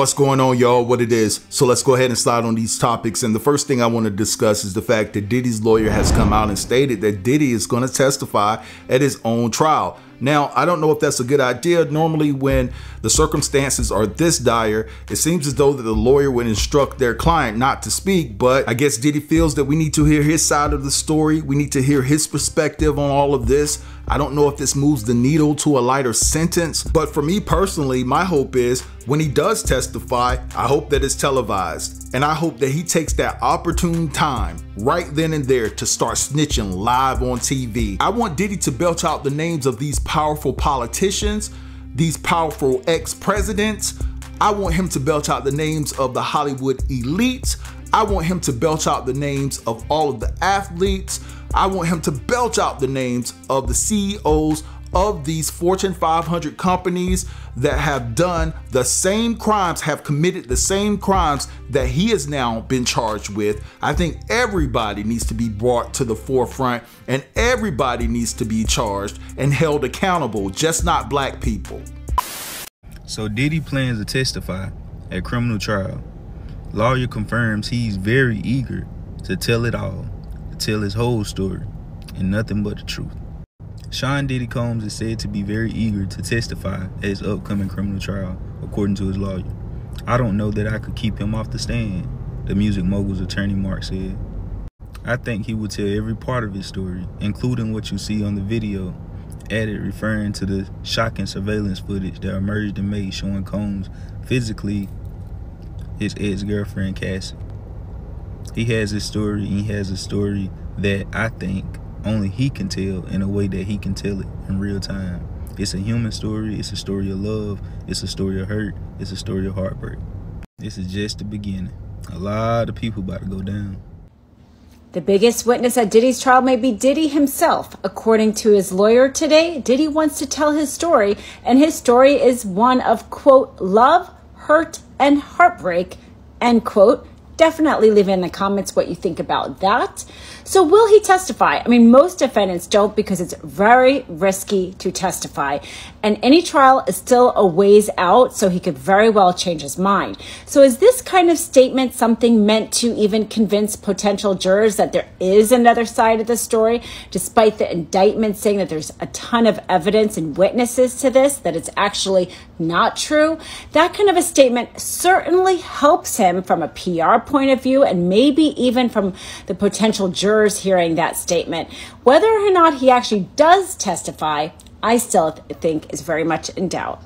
What's going on, y'all? What it is. So let's go ahead and slide on these topics. And the first thing I want to discuss is the fact that Diddy's lawyer has come out and stated that Diddy is going to testify at his own trial. Now, I don't know if that's a good idea. Normally, when the circumstances are this dire, it seems as though that the lawyer would instruct their client not to speak. But I guess Diddy feels that we need to hear his side of the story. We need to hear his perspective on all of this. I don't know if this moves the needle to a lighter sentence, but for me personally, my hope is when he does testify, I hope that it's televised. And I hope that he takes that opportune time right then and there to start snitching live on TV. I want Diddy to belch out the names of these powerful politicians, these powerful ex-presidents. I want him to belch out the names of the Hollywood elites. I want him to belch out the names of all of the athletes. I want him to belch out the names of the CEOs of these Fortune 500 companies that have done the same crimes, have committed the same crimes that he has now been charged with. I think everybody needs to be brought to the forefront and everybody needs to be charged and held accountable, just not black people. So Diddy plans to testify at criminal trial. Lawyer confirms he's very eager to tell it all, to tell his whole story, and nothing but the truth. Sean Diddy Combs is said to be very eager to testify at his upcoming criminal trial, according to his lawyer. I don't know that I could keep him off the stand, the music mogul's attorney Mark said. I think he would tell every part of his story, including what you see on the video, added referring to the shocking surveillance footage that emerged in May showing Combs physically his ex-girlfriend Cassie. He has his story, and he has a story that I think only he can tell in a way that he can tell it in real time. It's a human story, it's a story of love, it's a story of hurt, it's a story of heartbreak. This is just the beginning. A lot of people about to go down. The biggest witness at Diddy's trial may be Diddy himself. According to his lawyer today, Diddy wants to tell his story, and his story is one of, quote, love, hurt, and heartbreak, end quote. Definitely leave in the comments what you think about that. So will he testify? I mean, most defendants don't because it's very risky to testify. And any trial is still a ways out, so he could very well change his mind. So is this kind of statement something meant to even convince potential jurors that there is another side of the story, despite the indictment saying that there's a ton of evidence and witnesses to this, that it's actually not true? That kind of a statement certainly helps him from a PR point of view and maybe even from the potential jurors hearing that statement. Whether or not he actually does testify, I still think is very much in doubt.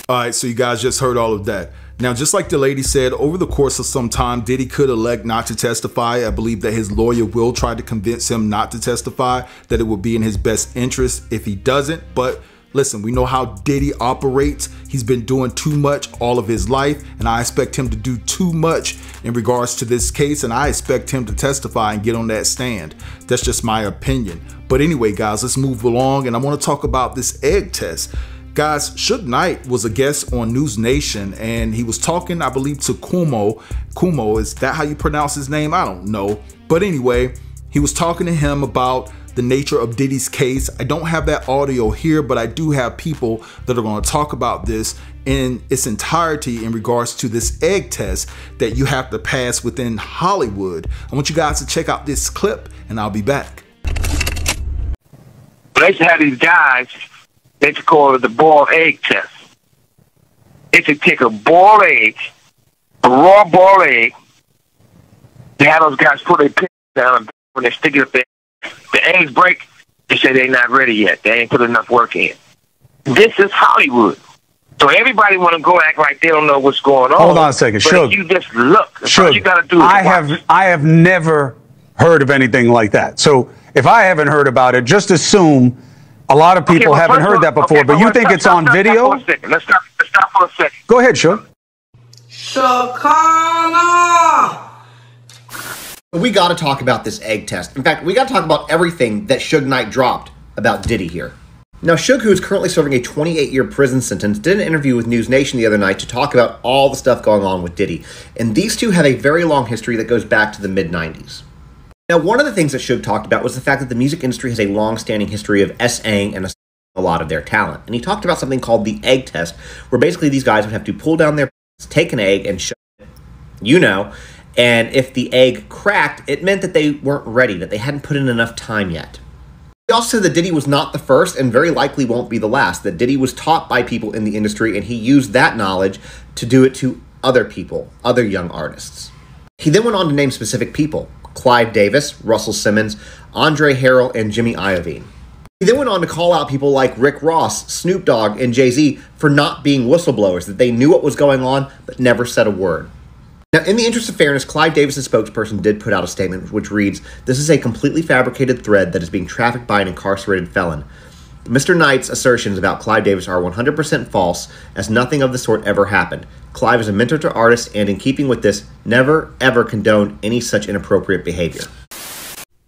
All right, so you guys just heard all of that. Now, just like the lady said, over the course of some time, Diddy could elect not to testify. I believe that his lawyer will try to convince him not to testify, that it would be in his best interest if he doesn't. But listen, we know how Diddy operates. He's been doing too much all of his life, and I expect him to do too much in regards to this case, and I expect him to testify and get on that stand. That's just my opinion. But anyway, guys, let's move along, and I want to talk about this egg test. Guys, Suge Knight was a guest on News Nation, and he was talking, I believe, to Cuomo. Cuomo, is that how you pronounce his name? I don't know. But anyway, he was talking to him about the nature of Diddy's case. I don't have that audio here, but I do have people that are going to talk about this in its entirety in regards to this egg test that you have to pass within Hollywood. I want you guys to check out this clip, and I'll be back. They used to have these guys, they used to call it the boiled egg test. They used to take a boiled egg, a raw boiled egg. They have those guys put their pin down when they stick it up there. The eggs break, they say they're not ready yet. They ain't put enough work in. This is Hollywood. So everybody want to go act like they don't know what's going on. Hold on a second, Suge. You just look. That's Suge, all you got to do. I have never heard of anything like that. So if I haven't heard about it, just assume a lot of people haven't heard that before. But you think it's on video? Let's stop for a second. Go ahead, Suge. Shakana! We got to talk about this egg test. In fact, we got to talk about everything that Suge Knight dropped about Diddy here. Now, Suge, who is currently serving a 28-year prison sentence, did an interview with News Nation the other night to talk about all the stuff going on with Diddy. And these two have a very long history that goes back to the mid-90s. Now, one of the things that Suge talked about was the fact that the music industry has a long-standing history of SAing and a lot of their talent. And he talked about something called the egg test, where basically these guys would have to pull down their take an egg and shove it, and if the egg cracked, it meant that they weren't ready, that they hadn't put in enough time yet. He also said that Diddy was not the first and very likely won't be the last, that Diddy was taught by people in the industry and he used that knowledge to do it to other people, other young artists. He then went on to name specific people: Clive Davis, Russell Simmons, Andre Harrell, and Jimmy Iovine. He then went on to call out people like Rick Ross, Snoop Dogg, and Jay-Z for not being whistleblowers, that they knew what was going on but never said a word. Now, in the interest of fairness, Clive Davis' spokesperson did put out a statement which reads, "This is a completely fabricated thread that is being trafficked by an incarcerated felon. Mr. Knight's assertions about Clive Davis are 100% false, as nothing of the sort ever happened. Clive is a mentor to artists and, in keeping with this, never ever condoned any such inappropriate behavior."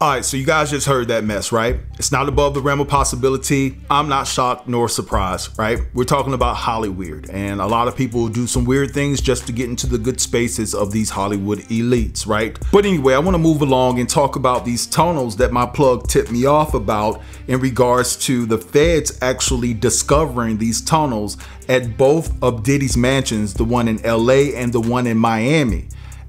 All right, so you guys just heard that mess, right? It's not above the realm of possibility. I'm not shocked nor surprised, right? We're talking about Hollywood, and a lot of people will do some weird things just to get into the good spaces of these Hollywood elites, right? But anyway, I want to move along and talk about these tunnels that my plug tipped me off about in regards to the feds actually discovering these tunnels at both of Diddy's mansions, the one in LA and the one in Miami.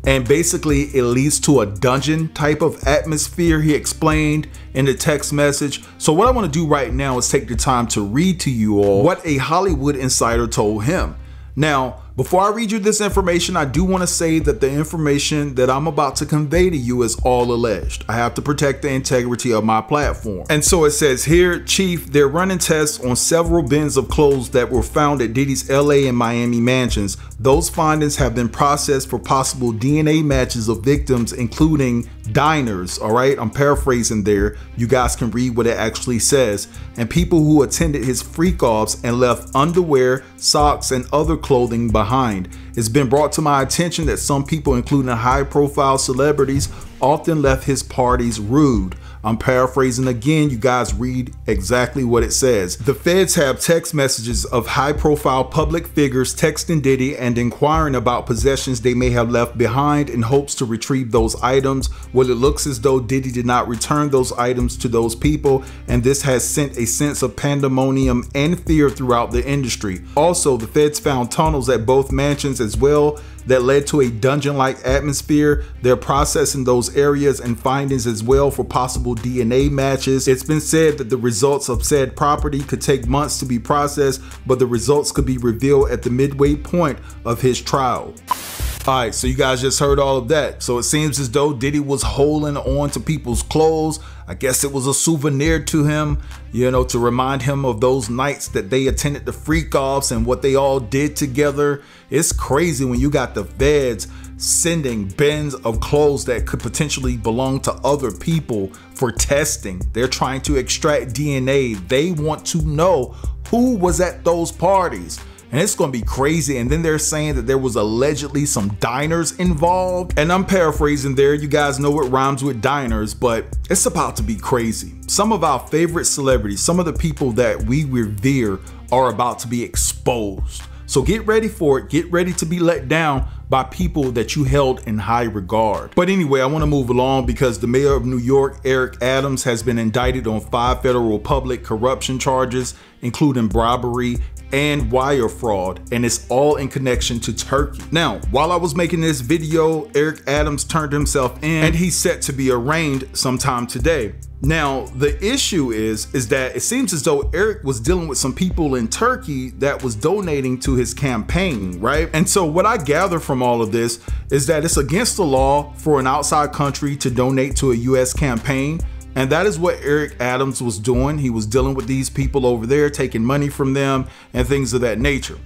And basically it leads to a dungeon type of atmosphere, he explained in the text message. So what I want to do right now is take the time to read to you all what a Hollywood insider told him. Now, before I read you this information, I do want to say that the information that I'm about to convey to you is all alleged. I have to protect the integrity of my platform. And so it says here, Chief, they're running tests on several bins of clothes that were found at Diddy's LA and Miami mansions. Those findings have been processed for possible DNA matches of victims, including diners. All right, I'm paraphrasing there. You guys can read what it actually says. And people who attended his freak-offs and left underwear, socks, and other clothing behind. It's been brought to my attention that some people, including high-profile celebrities, often left his parties rude. I'm paraphrasing again, you guys read exactly what it says. The feds have text messages of high-profile public figures texting Diddy and inquiring about possessions they may have left behind in hopes to retrieve those items. Well, it looks as though Diddy did not return those items to those people, and this has sent a sense of pandemonium and fear throughout the industry. Also, the feds found tunnels at both mansions as well that led to a dungeon-like atmosphere. They're processing those areas and findings as well for possible DNA matches. It's been said that the results of said property could take months to be processed, but the results could be revealed at the midway point of his trial. All right, so you guys just heard all of that. So it seems as though Diddy was holding on to people's clothes. I guess it was a souvenir to him, you know, to remind him of those nights that they attended the freak-offs and what they all did together. It's crazy when you got the feds sending bins of clothes that could potentially belong to other people for testing. They're trying to extract DNA. They want to know who was at those parties. And it's going to be crazy. And then they're saying that there was allegedly some diners involved. And I'm paraphrasing there. You guys know what rhymes with diners, but it's about to be crazy. Some of our favorite celebrities, some of the people that we revere, are about to be exposed. So get ready for it. Get ready to be let down by people that you held in high regard. But anyway, I want to move along because the mayor of New York, Eric Adams, has been indicted on 5 federal public corruption charges, including bribery and wire fraud, and it's all in connection to Turkey. Now, while I was making this video, Eric Adams turned himself in and he's set to be arraigned sometime today. Now, the issue is that it seems as though Eric was dealing with some people in Turkey that was donating to his campaign, right? And so what I gather from all of this is that it's against the law for an outside country to donate to a US campaign. And that is what Eric Adams was doing. He was dealing with these people over there, taking money from them and things of that nature.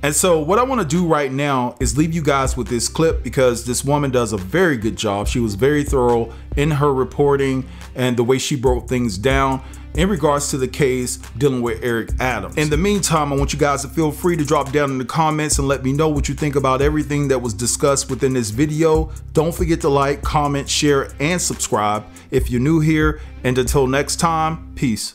And so what I want to do right now is leave you guys with this clip because this woman does a very good job. She was very thorough in her reporting and the way she broke things down in regards to the case dealing with Eric Adams. In the meantime, I want you guys to feel free to drop down in the comments and let me know what you think about everything that was discussed within this video. Don't forget to like, comment, share, and subscribe if you're new here. And until next time, peace.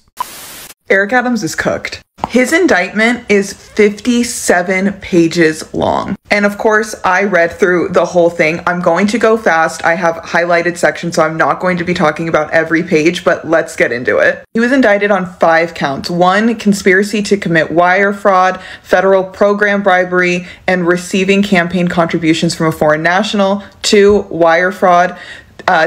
Eric Adams is cooked. His indictment is 57 pages long. And of course, I read through the whole thing. I'm going to go fast. I have highlighted sections, so I'm not going to be talking about every page, but let's get into it. He was indicted on 5 counts. 1, conspiracy to commit wire fraud, federal program bribery, and receiving campaign contributions from a foreign national. 2, wire fraud.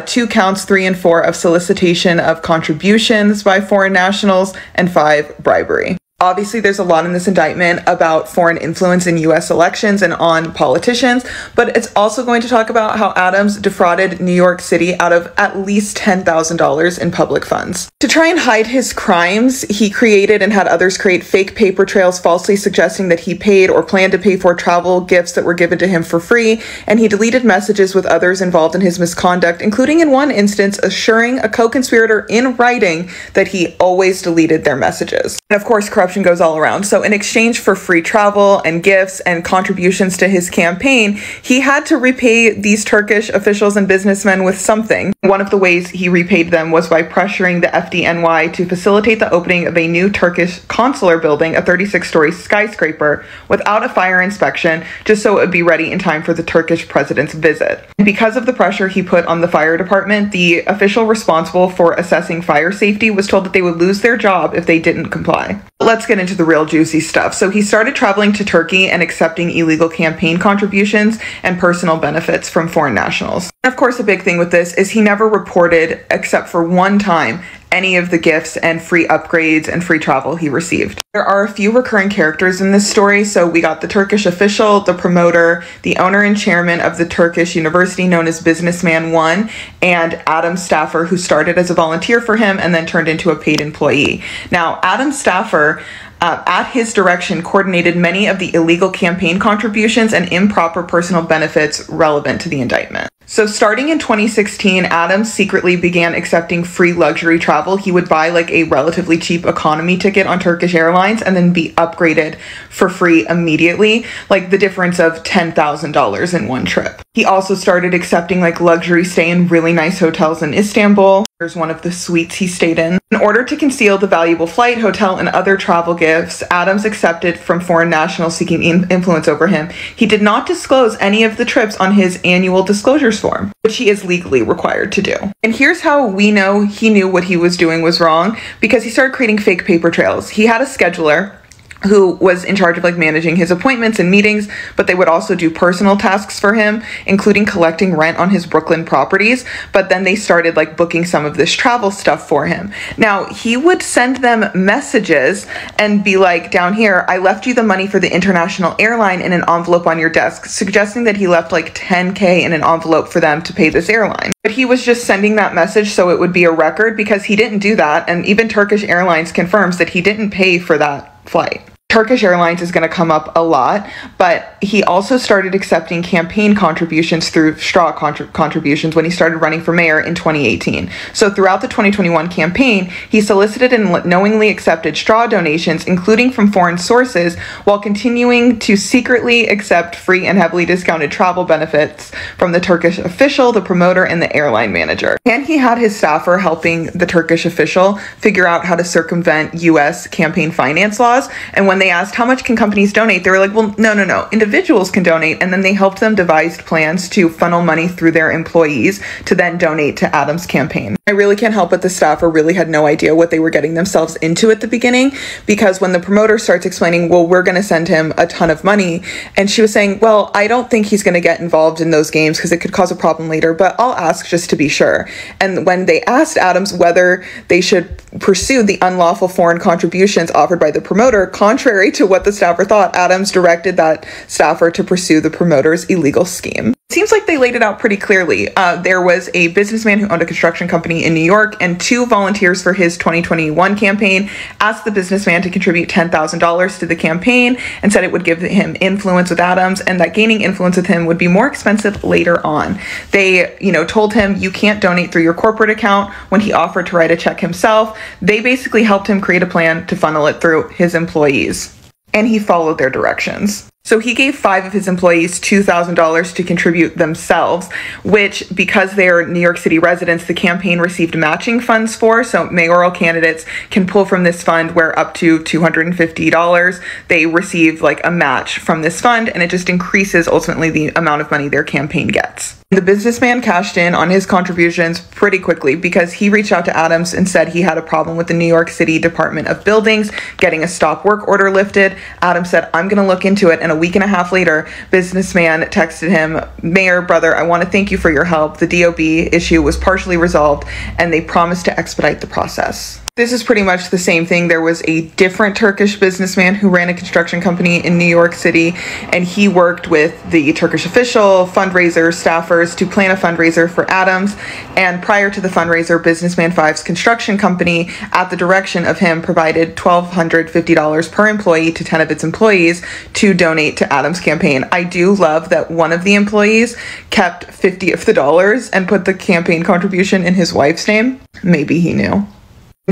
2 counts 3 and 4 of solicitation of contributions by foreign nationals, and 5, bribery. Obviously, there's a lot in this indictment about foreign influence in U.S. elections and on politicians, but it's also going to talk about how Adams defrauded New York City out of at least $10,000 in public funds. To try and hide his crimes, he created and had others create fake paper trails falsely suggesting that he paid or planned to pay for travel gifts that were given to him for free, and he deleted messages with others involved in his misconduct, including in one instance assuring a co-conspirator in writing that he always deleted their messages. And of course, corruption goes all around. So in exchange for free travel and gifts and contributions to his campaign, he had to repay these Turkish officials and businessmen with something. One of the ways he repaid them was by pressuring the FDNY to facilitate the opening of a new Turkish consular building, a 36-story skyscraper, without a fire inspection, just so it would be ready in time for the Turkish president's visit. And because of the pressure he put on the fire department, the official responsible for assessing fire safety was told that they would lose their job if they didn't comply. Let's get into the real juicy stuff. So he started traveling to Turkey and accepting illegal campaign contributions and personal benefits from foreign nationals. And of course, a big thing with this is he never reported, except for one time, any of the gifts and free upgrades and free travel he received. There are a few recurring characters in this story. So we got the Turkish official, the promoter, the owner and chairman of the Turkish university known as Businessman 1, and Adam's staffer who started as a volunteer for him and then turned into a paid employee. Now, Adam's staffer at his direction, coordinated many of the illegal campaign contributions and improper personal benefits relevant to the indictment. So starting in 2016, Adams secretly began accepting free luxury travel. He would buy like a relatively cheap economy ticket on Turkish Airlines and then be upgraded for free immediately, like the difference of $10,000 in one trip. He also started accepting like luxury stay in really nice hotels in Istanbul. Here's one of the suites he stayed in. In order to conceal the valuable flight, hotel, and other travel gifts Adams accepted from foreign nationals seeking influence over him, he did not disclose any of the trips on his annual disclosures form, which he is legally required to do. And here's how we know he knew what he was doing was wrong, because he started creating fake paper trails. He had a scheduler who was in charge of like managing his appointments and meetings, but they would also do personal tasks for him, including collecting rent on his Brooklyn properties. But then they started like booking some of this travel stuff for him. Now, he would send them messages and be like, down here, I left you the money for the international airline in an envelope on your desk, suggesting that he left like $10K in an envelope for them to pay this airline. But he was just sending that message so it would be a record, because he didn't do that. And even Turkish Airlines confirms that he didn't pay for that flight. Turkish Airlines is going to come up a lot, but he also started accepting campaign contributions through straw contributions when he started running for mayor in 2018. So throughout the 2021 campaign, he solicited and knowingly accepted straw donations, including from foreign sources, while continuing to secretly accept free and heavily discounted travel benefits from the Turkish official, the promoter, and the airline manager. And he had his staffer helping the Turkish official figure out how to circumvent U.S. campaign finance laws. And when they asked how much can companies donate, they were like, well, no, individuals can donate. And then they helped them devise plans to funnel money through their employees to then donate to Adams' campaign. I really can't help but the staffer really had no idea what they were getting themselves into at the beginning, because when the promoter starts explaining, well, we're going to send him a ton of money, and she was saying, well, I don't think he's going to get involved in those games because it could cause a problem later, but I'll ask just to be sure. And when they asked Adams whether they should pursue the unlawful foreign contributions offered by the promoter, contrary to what the staffer thought, Adams directed that staffer to pursue the promoter's illegal scheme. It seems like they laid it out pretty clearly. There was a businessman who owned a construction company in New York, and 2 volunteers for his 2021 campaign asked the businessman to contribute $10,000 to the campaign and said it would give him influence with Adams, and that gaining influence with him would be more expensive later on. They, told him you can't donate through your corporate account when he offered to write a check himself. They basically helped him create a plan to funnel it through his employees, and he followed their directions. So he gave 5 of his employees $2,000 to contribute themselves, which, because they are New York City residents, the campaign received matching funds for. So mayoral candidates can pull from this fund where up to $250 they receive like a match from this fund, and it just increases ultimately the amount of money their campaign gets. The businessman cashed in on his contributions pretty quickly because he reached out to Adams and said he had a problem with the New York City Department of Buildings getting a stop work order lifted. Adams said, I'm going to look into it. And a week and a half later, businessman texted him, Mayor, brother, I want to thank you for your help. The DOB issue was partially resolved and they promised to expedite the process. This is pretty much the same thing. There was a different Turkish businessman who ran a construction company in New York City, and he worked with the Turkish official, fundraisers, staffers to plan a fundraiser for Adams. And prior to the fundraiser, Businessman 5's construction company, at the direction of him, provided $1,250 per employee to 10 of its employees to donate to Adams' campaign. I do love that one of the employees kept 50 of the dollars and put the campaign contribution in his wife's name. Maybe he knew.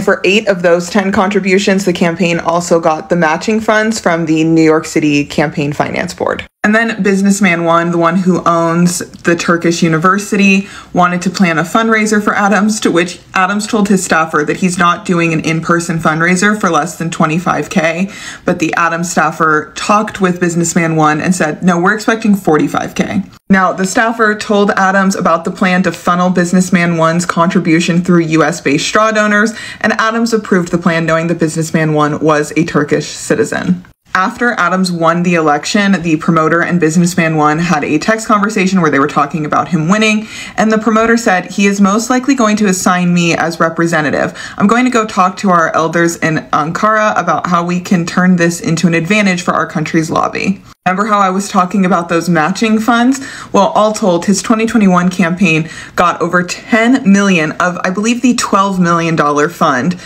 For 8 of those 10 contributions, the campaign also got the matching funds from the New York City Campaign Finance Board. And then Businessman 1, the one who owns the Turkish university, wanted to plan a fundraiser for Adams, to which Adams told his staffer that he's not doing an in-person fundraiser for less than $25K. But the Adams staffer talked with Businessman 1 and said, no, we're expecting $45K. Now, the staffer told Adams about the plan to funnel Businessman 1's contribution through US-based straw donors, and Adams approved the plan knowing that Businessman 1 was a Turkish citizen. After Adams won the election, the promoter and Businessman 1 had a text conversation where they were talking about him winning, and the promoter said, he is most likely going to assign me as representative. I'm going to go talk to our elders in Ankara about how we can turn this into an advantage for our country's lobby. Remember how I was talking about those matching funds? Well, all told, his 2021 campaign got over $10 million of, I believe, the $12 million fund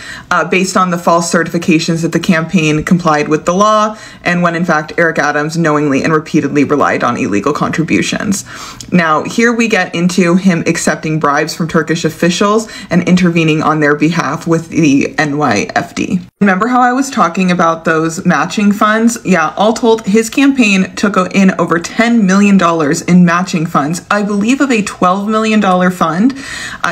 based on the false certifications that the campaign complied with the law, and when in fact Eric Adams knowingly and repeatedly relied on illegal contributions. Now, here we get into him accepting bribes from Turkish officials and intervening on their behalf with the NYFD. Remember how I was talking about those matching funds? Yeah, all told, his campaign took in over $10 million in matching funds, I believe of a $12 million fund,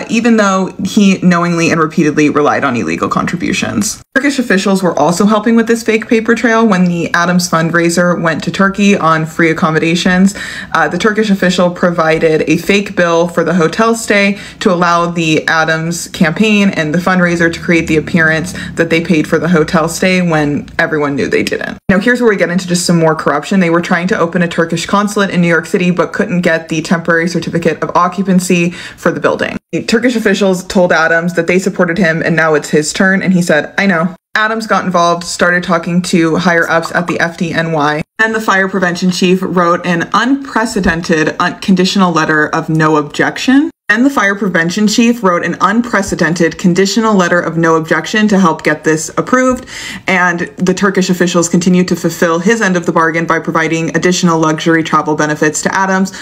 even though he knowingly and repeatedly relied on illegal contributions. Turkish officials were also helping with this fake paper trail when the Adams fundraiser went to Turkey on free accommodations. The Turkish official provided a fake bill for the hotel stay to allow the Adams campaign and the fundraiser to create the appearance that they paid for the hotel stay when everyone knew they didn't. Now, here's where we get into just some more corruption. They were trying to open a Turkish consulate in New York City, but couldn't get the temporary certificate of occupancy for the building. The Turkish officials told Adams that they supported him and now it's his turn, and he said, I know. Adams got involved, started talking to higher ups at the FDNY, and the fire prevention chief wrote an unprecedented conditional letter of no objection. And the fire prevention chief wrote an unprecedented conditional letter of no objection to help get this approved. And the Turkish officials continued to fulfill his end of the bargain by providing additional luxury travel benefits to Adams,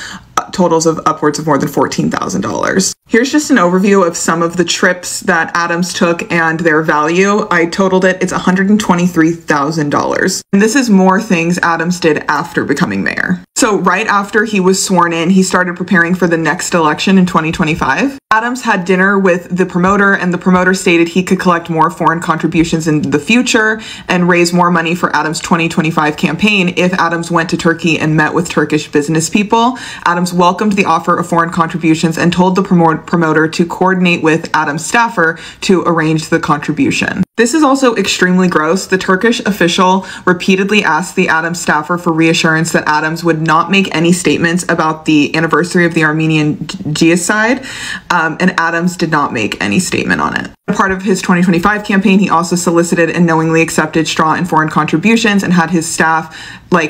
totals of upwards of more than $14,000. Here's just an overview of some of the trips that Adams took and their value. I totaled it. It's $123,000. And this is more things Adams did after becoming mayor. So right after he was sworn in, he started preparing for the next election in 2025. Adams had dinner with the promoter, and the promoter stated he could collect more foreign contributions in the future and raise more money for Adams' 2025 campaign if Adams went to Turkey and met with Turkish business people. Adams welcomed the offer of foreign contributions and told the promoter to coordinate with Adams' staffer to arrange the contribution. This is also extremely gross. The Turkish official repeatedly asked the Adams staffer for reassurance that Adams would not make any statements about the anniversary of the Armenian genocide, and Adams did not make any statement on it. Part of his 2025 campaign, he also solicited and knowingly accepted straw and foreign contributions and had his staff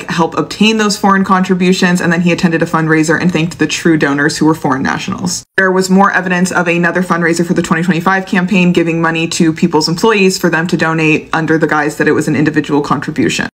help obtain those foreign contributions, and then he attended a fundraiser and thanked the true donors who were foreign nationals. There was more evidence of another fundraiser for the 2025 campaign giving money to people's employees for them to donate under the guise that it was an individual contribution.